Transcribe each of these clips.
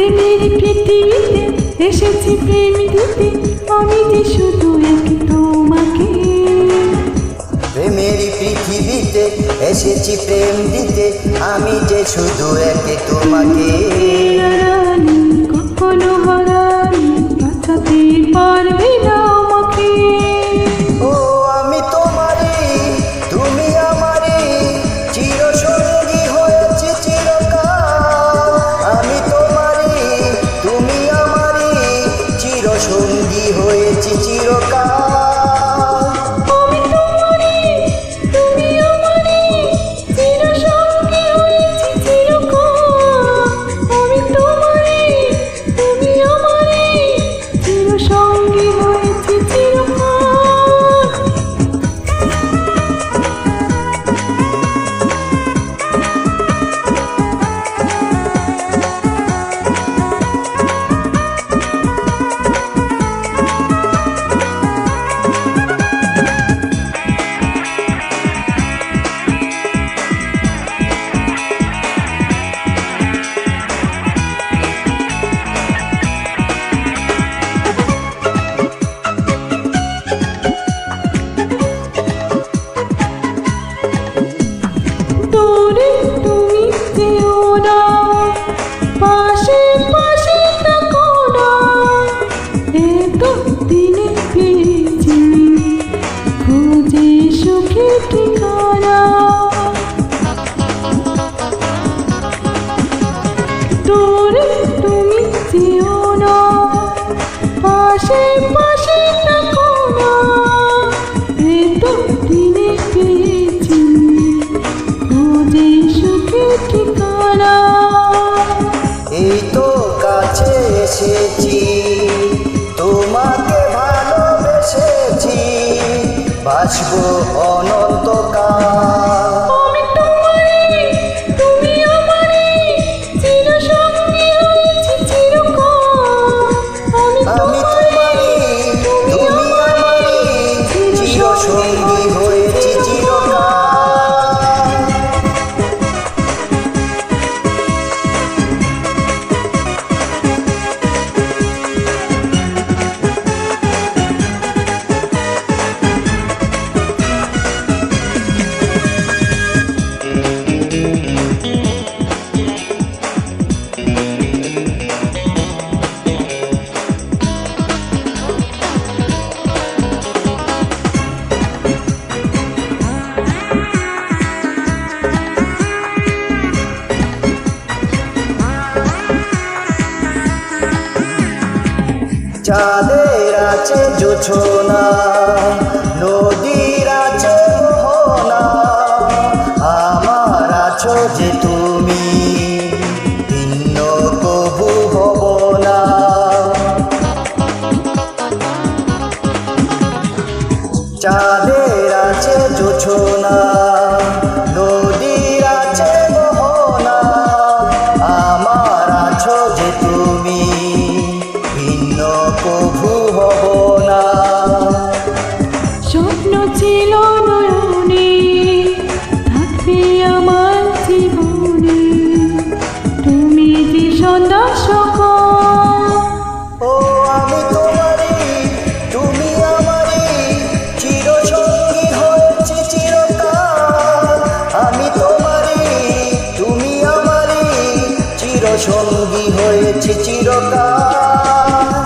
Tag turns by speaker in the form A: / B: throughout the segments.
A: প্রেমের পৃথিবীতে এসেছি প্রেম দিতে, আমি যে শুধু এক তোমাকে।
B: প্রেমের পৃথিবীতে এসেছি প্রেম দিতে, আমি যে শুধু এক তোমাকে।
A: হারানি কখনো হারানি, বাঁচাতে পারবে না আমাকে।
B: ও আমি তোমারই, তুমি আমারই, চিরসঙ্গী হয়েছি চিরকাল। আমি তোমারই, তুমি আমারই, চিরসঙ্গী হয়েছি চিরকাল। এই তো কাছে এসেছি, তোমাকে ভালোবেসেছি, বাঁচবো অনন্তকাল। আমি তোমারই, তুমি আমারই, চিরসঙ্গী হয়েছি চিরকাল। চাঁদের আছে জোছনা, নদীর আছে মোহনা, আমার আছো যে তুমি, ভিন্ন কবু হব না। চাঁদের আছে জোছনা, নদীর আছে মোহনা, আমার আছো যে তুমি, ভিন্ন কভু হব না।
A: স্বপ্ন ছিল নয়নে, থাকবে আমার জীবনে, তুমি যে সদা সকাল।
B: ও আমি তোমারই, তুমি আমারই, চিরসঙ্গী হয়েছি চিরকাল। আমি তোমারই, তুমি আমারই, চিরসঙ্গী হয়েছি চিরকাল।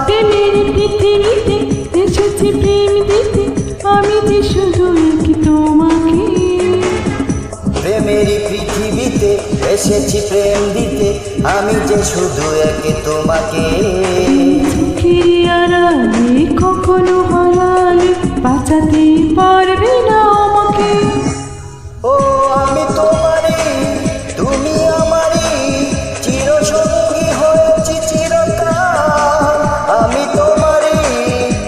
A: প্রেমের পৃথিবীতে এসেছি প্রেম দিতে, আমি যে শুধু এক তোমাকে।
B: প্রেমের পৃথিবীতে এসেছি প্রেম দিতে, আমি যে শুধু এক তোমাকে।
A: চোখের আড়ালে কখনো হারালে, বাঁচাতে পারবে না আমাকে।
B: ও আমি তোমারই, তুমি আমারই, চিরসঙ্গী হয়েছি চিরকাল। আমি তোমারই,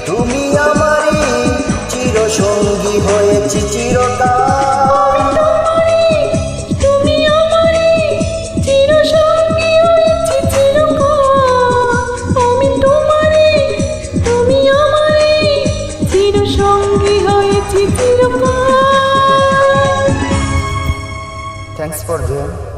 B: তুমি আমারই, চিরসঙ্গী হয়েছি চিরকাল। Thanks for them.